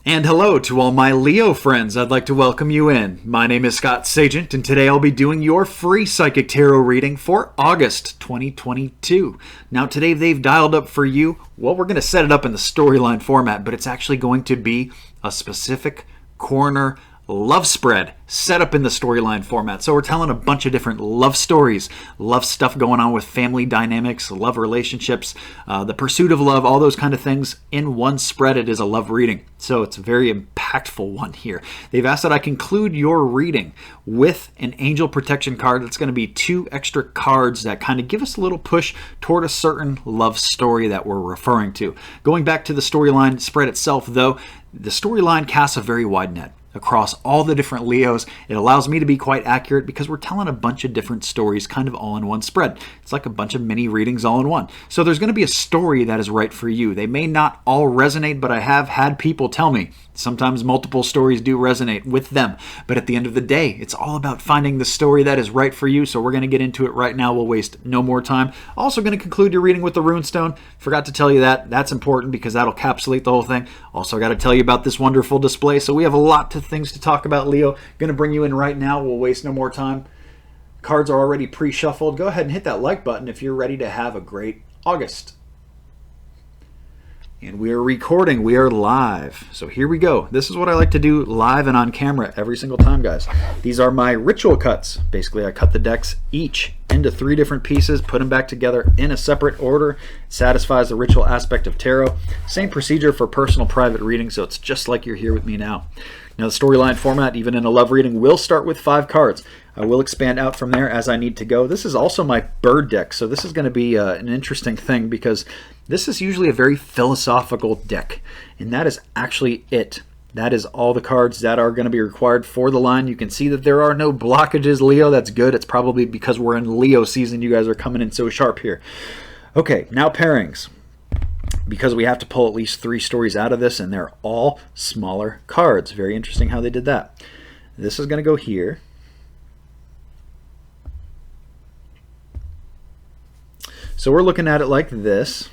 And hello to all my Leo friends. I'd like to welcome you in. My name is Scott Sagent, and today I'll be doing your free psychic tarot reading for August 2022. Now today they've dialed up for you, well, we're going to set it up in the storyline format, but it's actually going to be a specific corner love spread set up in the storyline format. So we're telling a bunch of different love stories, love stuff going on with family dynamics, love relationships, the pursuit of love, all those kind of things in one spread. It is a love reading. So it's a very impactful one here. They've asked that I conclude your reading with an angel protection card. That's going to be 2 extra cards that kind of give us a little push toward a certain love story that we're referring to. Going back to the storyline spread itself, though, the storyline casts a very wide net across all the different Leos. It allows me to be quite accurate because we're telling a bunch of different stories kind of all in one spread. It's like a bunch of mini readings all in one. So there's going to be a story that is right for you. They may not all resonate, but I have had people tell me sometimes multiple stories do resonate with them. But at the end of the day, it's all about finding the story that is right for you. So we're going to get into it right now. We'll waste no more time. Also going to conclude your reading with the runestone. Forgot to tell you that. That's important because that'll encapsulate the whole thing. Also got to tell you about this wonderful display. So we have a lot of things to talk about, Leo. Going to bring you in right now. We'll waste no more time. Cards are already pre-shuffled. Go ahead and hit that like button if you're ready to have a great August. And we are recording. We are live. So here we go. This is what I like to do live and on camera every single time, guys. These are my ritual cuts. Basically, I cut the decks each into 3 different pieces, put them back together in a separate order. It satisfies the ritual aspect of tarot. Same procedure for personal private reading, so it's just like you're here with me now. Now, the storyline format, even in a love reading, will start with 5 cards. I will expand out from there as I need to go. This is also my bird deck, so this is going to be an interesting thing because this is usually a very philosophical deck, and that is actually it. That is all the cards that are going to be required for the line. You can see that there are no blockages, Leo. That's good. It's probably because we're in Leo season. You guys are coming in so sharp here. Okay, now pairings. Because we have to pull at least 3 stories out of this, and they're all smaller cards. Very interesting how they did that. This is going to go here. So we're looking at it like this.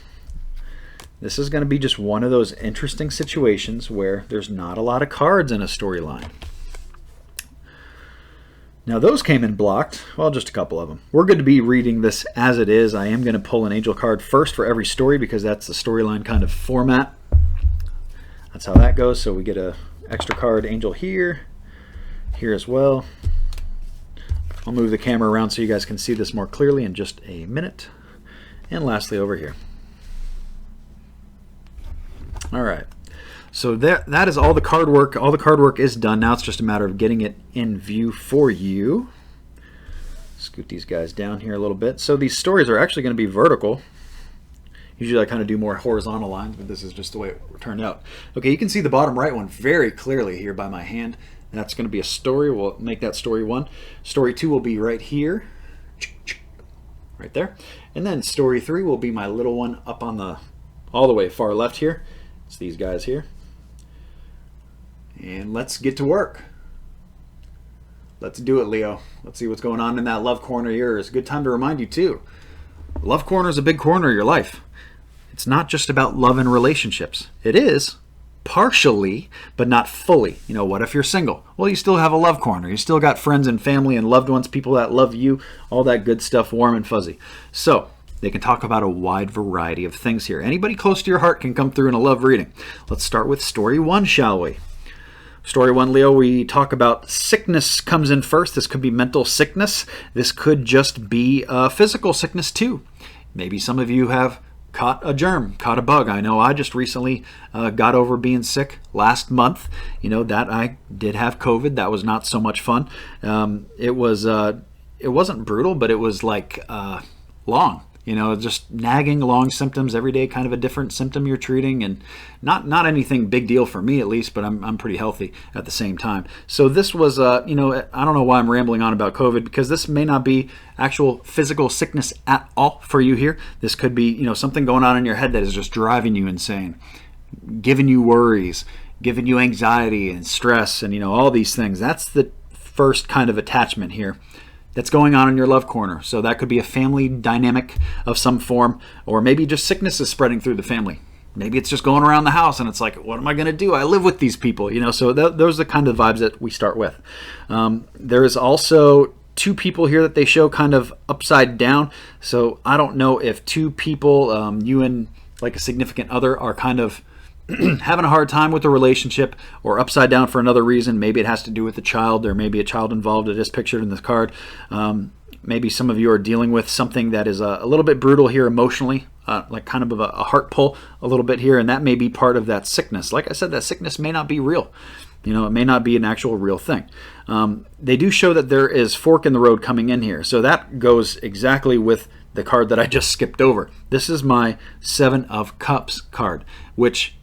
This is going to be just one of those interesting situations where there's not a lot of cards in a storyline. Now those came in blocked, well, just a couple of them. We're going to be reading this as it is. I am going to pull an angel card first for every story because that's the storyline kind of format. That's how that goes. So we get a extra card angel here, here as well. I'll move the camera around so you guys can see this more clearly in just a minute. And lastly over here. All right. So that is all the card work. All the card work is done. Now it's just a matter of getting it in view for you. Scoot these guys down here a little bit. So these stories are actually going to be vertical. Usually I kind of do more horizontal lines, but this is just the way it turned out. Okay, you can see the bottom right one very clearly here by my hand. That's going to be a story. We'll make that story 1. Story 2 will be right here. Right there. And then story 3 will be my little one up on the all the way far left here. It's these guys here. And let's get to work. Let's do it, Leo. Let's see what's going on in that love corner of yours. Good time to remind you, too. Love corner is a big corner of your life. It's not just about love and relationships. It is, partially, but not fully. You know, what if you're single? Well, you still have a love corner. You still got friends and family and loved ones, people that love you, all that good stuff, warm and fuzzy. So, they can talk about a wide variety of things here. Anybody close to your heart can come through in a love reading. Let's start with story 1, shall we? Story 1, Leo, we talk about sickness comes in first. This could be mental sickness. This could just be physical sickness too. Maybe some of you have caught a germ, caught a bug. I know I just recently got over being sick last month. You know, that I did have COVID. That was not so much fun. It wasn't brutal, but it was like long. You know, just nagging, long symptoms every day, kind of a different symptom you're treating, and not anything big deal for me at least, but I'm pretty healthy at the same time. So this was, you know, I don't know why I'm rambling on about COVID, because this may not be actual physical sickness at all for you here. This could be, you know, something going on in your head that is just driving you insane, giving you worries, giving you anxiety and stress, and, you know, all these things. That's the first kind of attachment here that's going on in your love corner. So that could be a family dynamic of some form, or maybe just sickness is spreading through the family. maybe it's just going around the house and it's like, what am I going to do? I live with these people, so those are the kind of vibes that we start with. There is also two people here that they show kind of upside down. So I don't know if two people, you and like a significant other, are kind of having a hard time with the relationship or upside down for another reason. Maybe it has to do with the child. There may be a child involved. It is pictured in this card. Maybe some of you are dealing with something that is a little bit brutal here emotionally, like kind of a heart pull a little bit here, and that may be part of that sickness. Like I said, that sickness may not be real. It may not be an actual real thing. They do show that there is fork in the road coming in here. So that goes exactly with the card that I just skipped over. This is my Seven of Cups card, which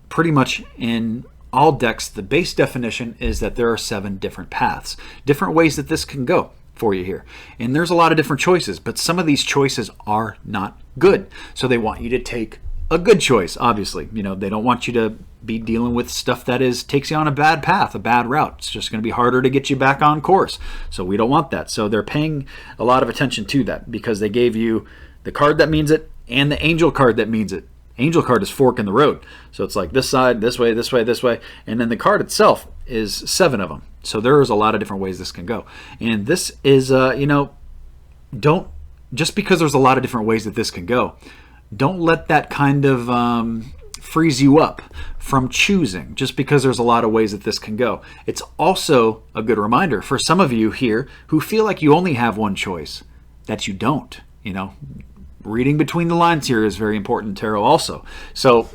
pretty much in all decks, the base definition is that there are 7 different paths, different ways that this can go for you here. And there's a lot of different choices, but some of these choices are not good. So they want you to take a good choice, obviously. They don't want you to be dealing with stuff that takes you on a bad path, a bad route. It's just going to be harder to get you back on course. So we don't want that. So they're paying a lot of attention to that because they gave you the card that means it and the angel card that means it. Angel card is fork in the road. So it's like this side, this way, this way, this way. And then the card itself is 7 of them. So there's a lot of different ways this can go. And this is, don't, just because there's a lot of different ways that this can go, don't let that kind of freeze you up from choosing just because there's a lot of ways that this can go. It's also a good reminder for some of you here who feel like you only have one choice, that you don't. Reading between the lines here is very important in tarot also. So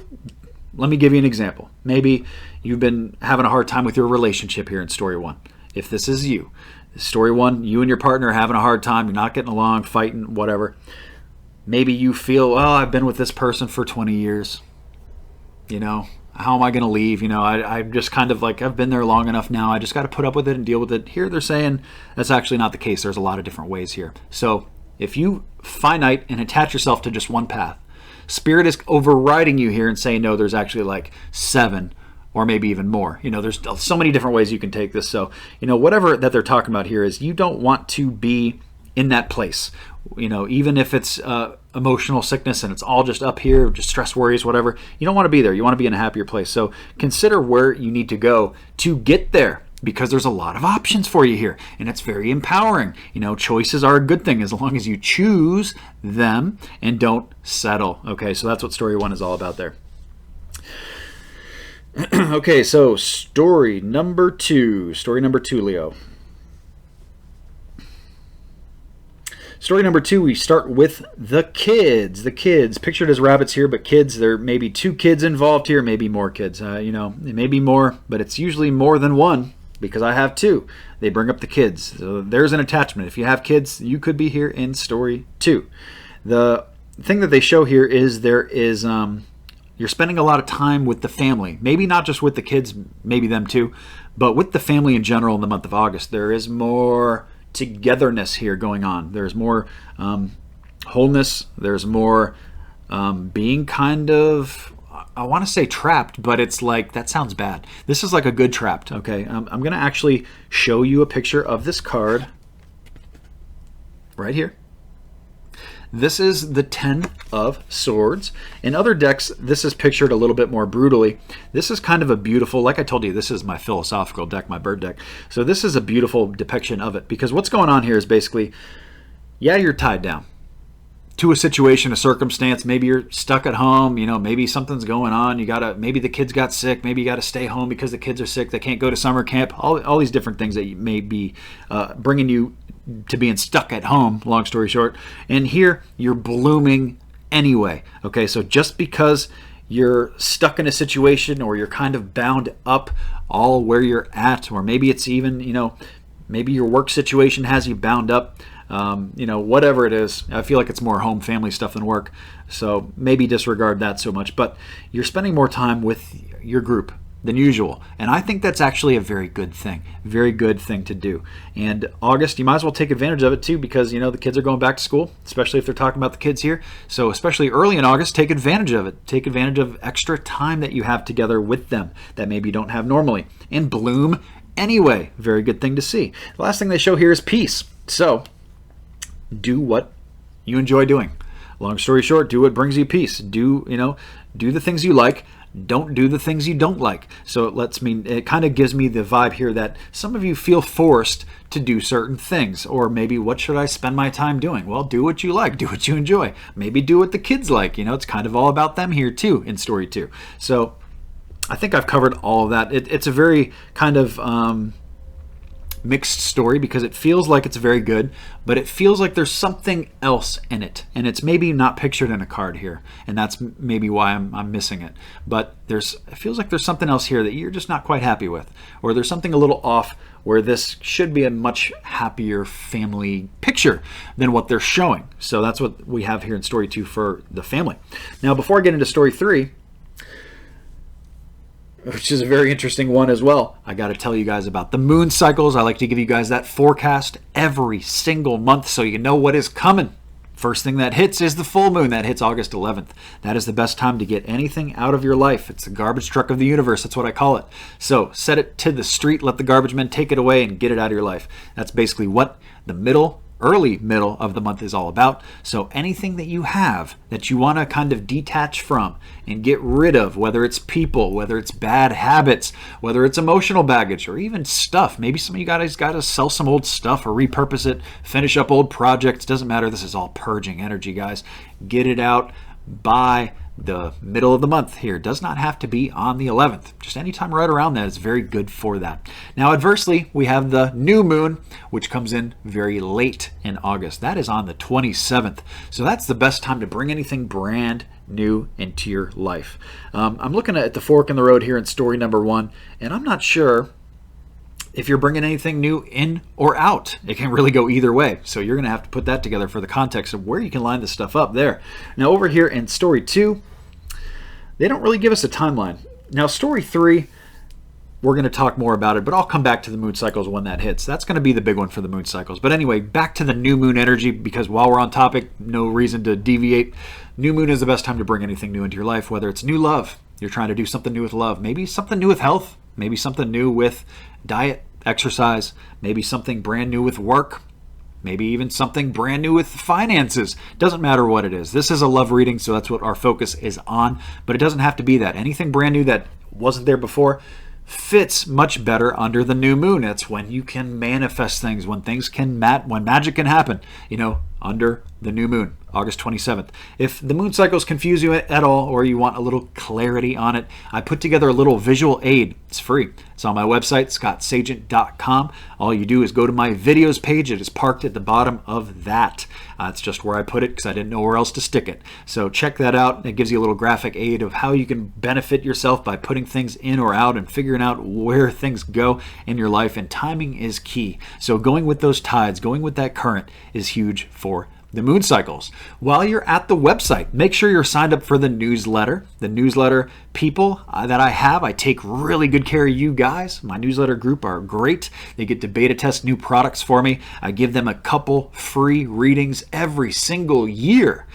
let me give you an example. Maybe you've been having a hard time with your relationship here in story 1. If this is you, story 1, you and your partner are having a hard time, you're not getting along, fighting, whatever. Maybe you feel, I've been with this person for 20 years. How am I going to leave? I'm just kind of like, I've been there long enough now. I just got to put up with it and deal with it. Here they're saying that's actually not the case. There's a lot of different ways here. So if you finite and attach yourself to just one path, Spirit is overriding you here and saying, no, there's actually like 7 or maybe even more. There's so many different ways you can take this. So, whatever that they're talking about here is you don't want to be in that place. Even if it's emotional sickness and it's all just up here, just stress, worries, whatever, you don't want to be there. You want to be in a happier place. So consider where you need to go to get there, because there's a lot of options for you here, and it's very empowering. Choices are a good thing as long as you choose them and don't settle. Okay, so that's what story 1 is all about there. Okay, so story number 2, Leo. Story number 2, we start with the kids. The kids, pictured as rabbits here, but kids, there may be 2 kids involved here, maybe more kids. It may be more, but it's usually more than one because I have 2. They bring up the kids. So there's an attachment. If you have kids, you could be here in story 2. The thing that they show here is there is, you're spending a lot of time with the family. Maybe not just with the kids, maybe them too, but with the family in general in the month of August. There is more togetherness here going on. There's more wholeness. There's more being kind of, I want to say trapped, but it's like, that sounds bad. This is like a good trapped, okay? I'm going to actually show you a picture of this card right here. This is the 10 of Swords. In other decks, this is pictured a little bit more brutally. This is kind of a beautiful, like I told you, this is my philosophical deck, my bird deck. So this is a beautiful depiction of it, because what's going on here is basically, yeah, you're tied down to a situation, a circumstance. Maybe you're stuck at home, maybe something's going on. Maybe the kids got sick. Maybe you got to stay home because the kids are sick. They can't go to summer camp. All these different things that may be bringing you to being stuck at home, long story short. And here you're blooming anyway. Okay, so just because you're stuck in a situation or you're kind of bound up all where you're at, or maybe it's even, maybe your work situation has you bound up, whatever it is. I feel like it's more home family stuff than work, so maybe disregard that so much. But you're spending more time with your group than usual, and I think that's actually a very good thing to do. And August, you might as well take advantage of it too, because the kids are going back to school, especially if they're talking about the kids here. So especially early in August, take advantage of it. Take advantage of extra time that you have together with them that maybe you don't have normally, and bloom anyway. Very good thing to see. The last thing they show here is peace. So do what you enjoy doing. Long story short, do what brings you peace. do the things you like, don't do the things you don't like. So it kind of gives me the vibe here that some of you feel forced to do certain things, or maybe what should I spend my time doing? Well, do what you like, do what you enjoy. Maybe do what the kids like. It's kind of all about them here too in story 2. So I think I've covered all of that. It's a very kind of mixed story because it feels like it's very good, but it feels like there's something else in it, and it's maybe not pictured in a card here, and that's maybe why I'm missing it. But it feels like there's something else here that you're just not quite happy with, or there's something a little off where this should be a much happier family picture than what they're showing. So that's what we have here in story 2 for the family. Now, before I get into story 3, which is a very interesting one as well, I got to tell you guys about the moon cycles. I like to give you guys that forecast every single month so you know what is coming. First thing that hits is the full moon. That hits August 11th. That is the best time to get anything out of your life. It's the garbage truck of the universe. That's what I call it. So set it to the street, let the garbage men take it away and get it out of your life. That's basically what the early middle of the month is all about. So anything that you have that you want to kind of detach from and get rid of, whether it's people, whether it's bad habits, whether it's emotional baggage, or even stuff. Maybe some of you guys got to sell some old stuff or repurpose it, finish up old projects. Doesn't matter. This is all purging energy, guys. Get it out by the middle of the month here. It does not have to be on the 11th. Just anytime right around that is very good for that. Now, adversely, we have the new moon, which comes in very late in August. That is on the 27th. So that's the best time to bring anything brand new into your life. I'm looking at the fork in the road here in story number 1, and I'm not sure if you're bringing anything new in or out. It can really go either way. So you're going to have to put that together for the context of where you can line this stuff up there. Now, over here in story 2, they don't really give us a timeline. Now, story 3, we're going to talk more about it, but I'll come back to the moon cycles when that hits. That's going to be the big one for the moon cycles. But anyway, back to the new moon energy, because while we're on topic, no reason to deviate. New moon is the best time to bring anything new into your life, whether it's new love, you're trying to do something new with love, maybe something new with health, maybe something new with diet, exercise, maybe something brand new with work, maybe even something brand new with finances. Doesn't matter what it is. This is a love reading, so that's what our focus is on, but it doesn't have to be that. Anything brand new that wasn't there before fits much better under the new moon. That's when you can manifest things, when things can when magic can happen, under the new moon, August 27th. If the moon cycles confuse you at all, or you want a little clarity on it, I put together a little visual aid. It's free. It's on my website, scottsagent.com. All you do is go to my videos page. It is parked at the bottom of that. It's just where I put it because I didn't know where else to stick it. So check that out. It gives you a little graphic aid of how you can benefit yourself by putting things in or out and figuring out where things go in your life. And timing is key. So going with those tides, going with that current is huge for the moon cycles. While you're at the website, make sure you're signed up for the newsletter. The newsletter people that I have, I take really good care of you guys. My newsletter group are great. They get to beta test new products for me. I give them a couple free readings every single year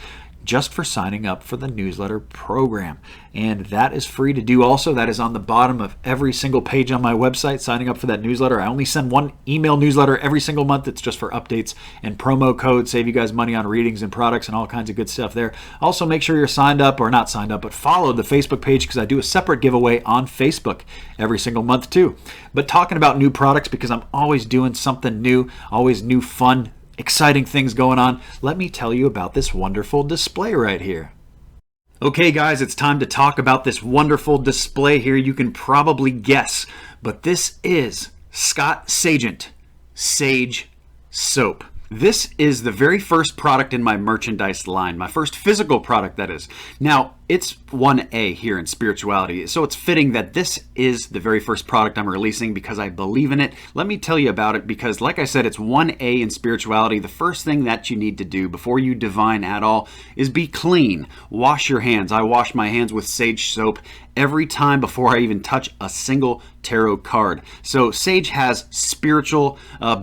just for signing up for the newsletter program. And that is free to do also. That is on the bottom of every single page on my website, signing up for that newsletter. I only send one email newsletter every single month. It's just for updates and promo codes, save you guys money on readings and products and all kinds of good stuff there. Also, make sure you're signed up, or not signed up, but follow the Facebook page because I do a separate giveaway on Facebook every single month too. But talking about new products, because I'm always doing something new, always new fun exciting things going on, let me tell you about this wonderful display right here. Okay guys, it's time to talk about this wonderful display here. You can probably guess, but this is Scott Sagent Sage Soap. This is the very first product in my merchandise line, my first physical product, that is. Now, it's 1A here in spirituality, so it's fitting that this is the very first product I'm releasing because I believe in it. Let me tell you about it because, like I said, it's 1A in spirituality. The first thing that you need to do before you divine at all is be clean. Wash your hands. I wash my hands with sage soap every time before I even touch a single tarot card. So sage has spiritual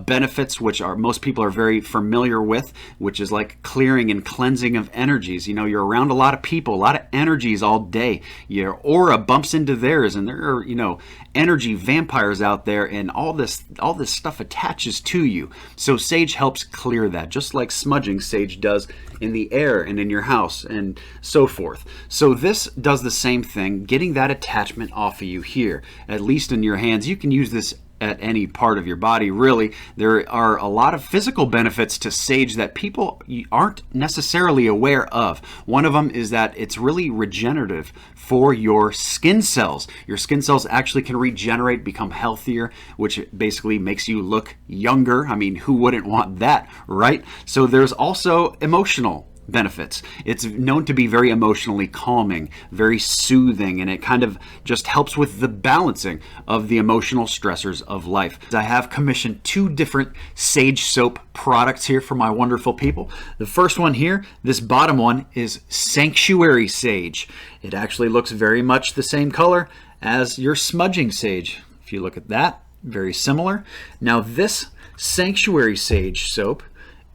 benefits, which most people are very familiar with, which is like clearing and cleansing of energies. You're around a lot of people, a lot of energies all day. Your aura bumps into theirs, and there are, energy vampires out there, and all this stuff attaches to you. So sage helps clear that, just like smudging sage does in the air and in your house and so forth. So this does the same thing, getting that attachment off of you here, at least in your hands. You can use this at any part of your body, really. There are a lot of physical benefits to sage that people aren't necessarily aware of. One of them is that it's really regenerative for your skin cells. Your skin cells actually can regenerate, become healthier, which basically makes you look younger. I mean, who wouldn't want that, right? So there's also emotional benefits. It's known to be very emotionally calming, very soothing, and it kind of just helps with the balancing of the emotional stressors of life. I have commissioned 2 different sage soap products here for my wonderful people. The first one here, this bottom one, is Sanctuary Sage. It actually looks very much the same color as your smudging sage. If you look at that, very similar. Now this Sanctuary Sage soap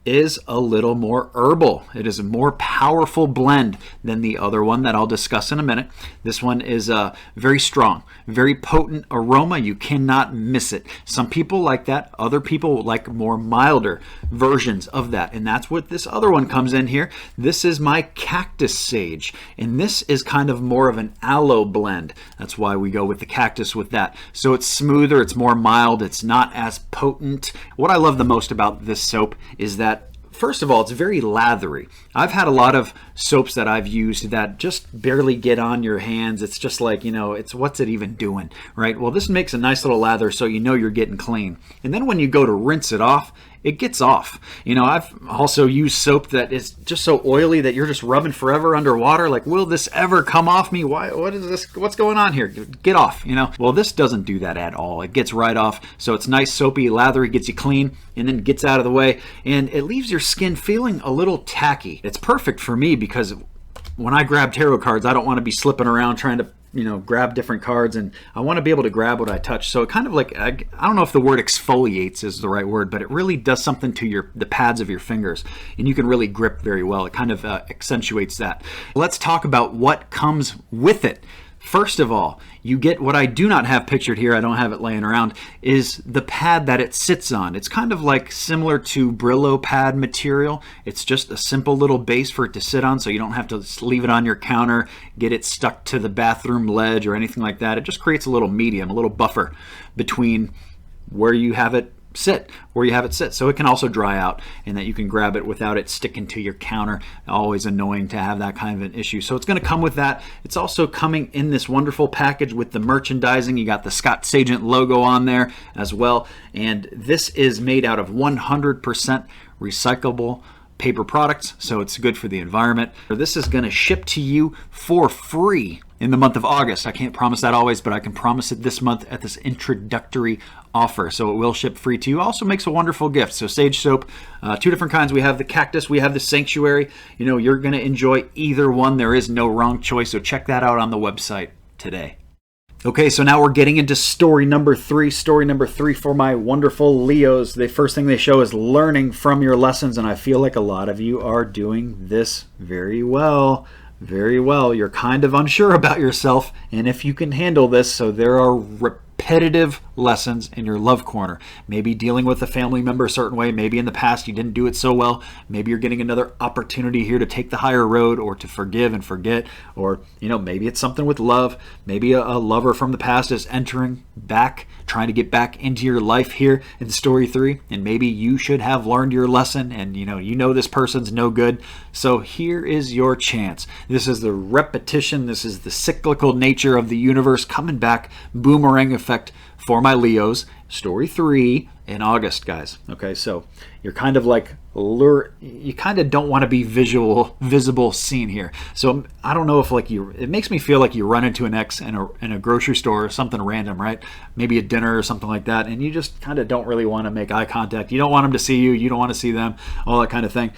is a little more herbal. It is a more powerful blend than the other one that I'll discuss in a minute. This one is very strong, very potent aroma. You cannot miss it. Some people like that. Other people like more milder versions of that. And that's what this other one comes in here. This is my Cactus Sage. And this is kind of more of an aloe blend. That's why we go with the cactus with that. So it's smoother, it's more mild, it's not as potent. What I love the most about this soap is that first of all, it's very lathery. I've had a lot of soaps that I've used that just barely get on your hands. It's just like, it's what's it even doing, right? Well, this makes a nice little lather so you're getting clean. And then when you go to rinse it off, it gets off. I've also used soap that is just so oily that you're just rubbing forever underwater. Like, will this ever come off me? What is this? What's going on here? Get off, Well, this doesn't do that at all. It gets right off. So it's nice, soapy, lathery, gets you clean, and then gets out of the way. And it leaves your skin feeling a little tacky. It's perfect for me because when I grab tarot cards, I don't want to be slipping around trying to grab different cards, and I want to be able to grab what I touch. So it kind of like, I don't know if the word exfoliates is the right word, but it really does something to the pads of your fingers, and you can really grip very well. It kind of accentuates that. Let's talk about what comes with it. First of all, you get what I do not have pictured here, I don't have it laying around, is the pad that it sits on. It's kind of like similar to Brillo pad material. It's just a simple little base for it to sit on, so you don't have to leave it on your counter, get it stuck to the bathroom ledge or anything like that. It just creates a little medium, a little buffer between where you have it sit, so it can also dry out and that you can grab it without it sticking to your counter. Always annoying to have that kind of an issue. So it's going to come with that. It's also coming in this wonderful package with the merchandising. You got the Scott Sagent logo on there as well, and this is made out of 100% recyclable paper products, so it's good for the environment. This is going to ship to you for free in the month of August. I can't promise that always, but I can promise it this month at this introductory offer. So it will ship free to you. Also makes a wonderful gift. So sage soap, 2 different kinds. We have the Cactus, we have the Sanctuary. You're going to enjoy either one. There is no wrong choice. So check that out on the website today. Okay, so now we're getting into story number 3. Story number 3 for my wonderful Leos. The first thing they show is learning from your lessons, and I feel like a lot of you are doing this very well. Very well. You're kind of unsure about yourself and if you can handle this, so there are repetitive lessons in your love corner. Maybe dealing with a family member a certain way. Maybe in the past you didn't do it so well. Maybe you're getting another opportunity here to take the higher road or to forgive and forget. Or, maybe it's something with love. Maybe a lover from the past is entering back, trying to get back into your life here in story 3. And maybe you should have learned your lesson and you know this person's no good. So here is your chance. This is the repetition. This is the cyclical nature of the universe coming back, boomerang effect for my Leos. Story 3 in August, guys. Okay, so you're kind of like you kind of don't want to be visible seen here. So I don't know if it makes me feel like you run into an ex in a grocery store or something random, right? Maybe a dinner or something like that, and you just kind of don't really want to make eye contact. You don't want them to see you. You don't want to see them. All that kind of thing.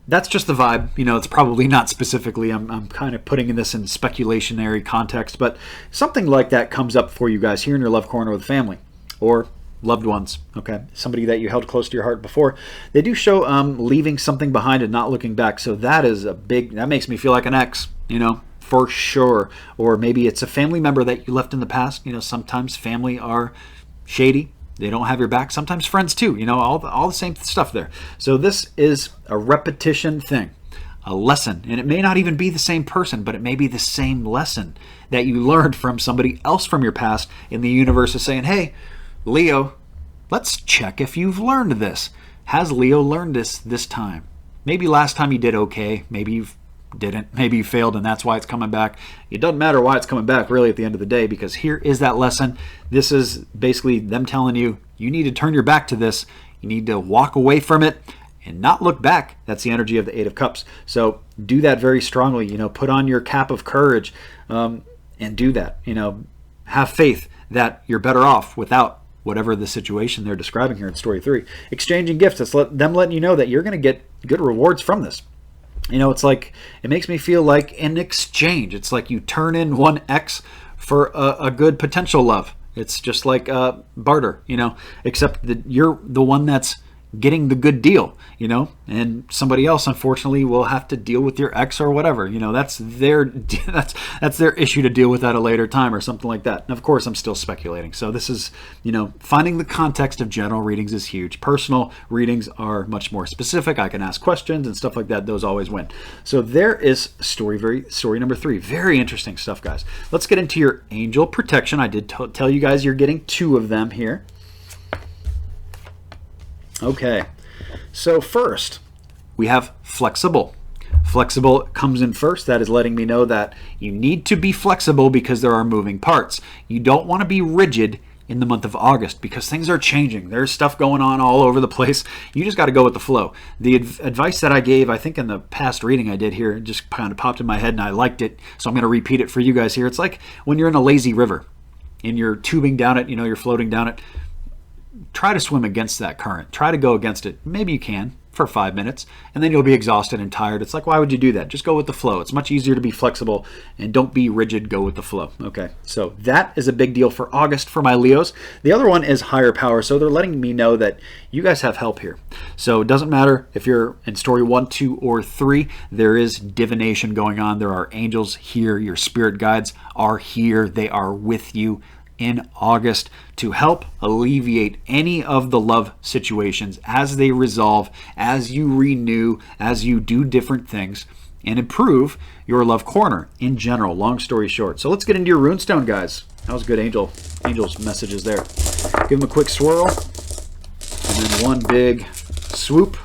That's just the vibe. It's probably not specifically. I'm kind of putting this in speculationary context, but something like that comes up for you guys here in your love corner with family, or loved ones, okay? Somebody that you held close to your heart before. They do show leaving something behind and not looking back. So that is that makes me feel like an ex, for sure. Or maybe it's a family member that you left in the past. Sometimes family are shady. They don't have your back. Sometimes friends too, all the same stuff there. So this is a repetition thing, a lesson. And it may not even be the same person, but it may be the same lesson that you learned from somebody else from your past, and the universe is saying, hey, Leo, let's check if you've learned this. Has Leo learned this time? Maybe last time you did okay. Maybe you didn't. Maybe you failed, and that's why it's coming back. It doesn't matter why it's coming back, really, at the end of the day, because here is that lesson. This is basically them telling you, you need to turn your back to this. You need to walk away from it and not look back. That's the energy of the Eight of Cups. So do that very strongly. Put on your cap of courage and do that. Have faith that you're better off without whatever the situation they're describing here in story 3. Exchanging gifts. It's them letting you know that you're going to get good rewards from this. It's like, it makes me feel like an exchange. It's like you turn in one X for a good potential love. It's just like barter, except that you're the one that's getting the good deal, and somebody else, unfortunately, will have to deal with your ex or whatever. That's their issue to deal with at a later time or something like that. And of course, I'm still speculating. So this is, finding the context of general readings is huge. Personal readings are much more specific. I can ask questions and stuff like that. Those always win. So there is story number 3. Very interesting stuff, guys. Let's get into your angel protection. I did tell you guys you're getting 2 of them here. Okay, so first we have flexible. Flexible comes in first. That is letting me know that you need to be flexible because there are moving parts. You don't want to be rigid in the month of August because things are changing. There's stuff going on all over the place. You just got to go with the flow. The advice that I gave, I think in the past reading I did here, it just kind of popped in my head and I liked it, so I'm going to repeat it for you guys here. It's like when you're in a lazy river and you're tubing down it, you're floating down it. Try to swim against that current. Try to go against it. Maybe you can for 5 minutes, and then you'll be exhausted and tired. It's like, why would you do that? Just go with the flow. It's much easier to be flexible, and don't be rigid. Go with the flow. Okay, so that is a big deal for August for my Leos. The other one is higher power, so they're letting me know that you guys have help here. So it doesn't matter if you're in story 1, 2, or 3. There is divination going on. There are angels here. Your spirit guides are here. They are with you in August to help alleviate any of the love situations as they resolve, as you renew, as you do different things, and improve your love corner in general. Long story short. So let's get into your runestone, guys. That was good angel's messages there. Give them a quick swirl, and then one big swoop.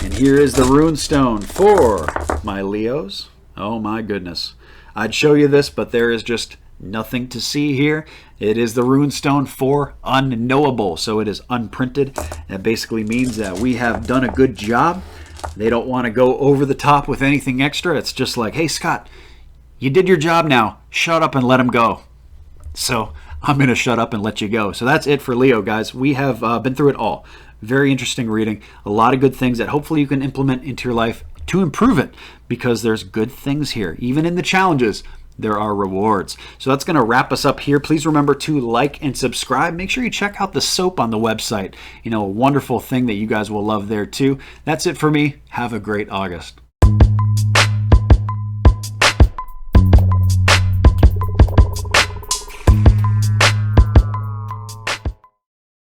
And here is the runestone for my Leos. Oh my goodness. I'd show you this, but there is just nothing to see here. It is the runestone for unknowable, so it is unprinted. That basically means that we have done a good job. They don't want to go over the top with anything extra. It's just like, hey Scott, you did your job now. Shut up and let him go. So I'm going to shut up and let you go. So that's it for Leo, guys. We have been through it all. Very interesting reading. A lot of good things that hopefully you can implement into your life to improve it, because there's good things here. Even in the challenges, there are rewards. So that's going to wrap us up here. Please remember to like and subscribe. Make sure you check out the soap on the website. A wonderful thing that you guys will love there too. That's it for me. Have a great August.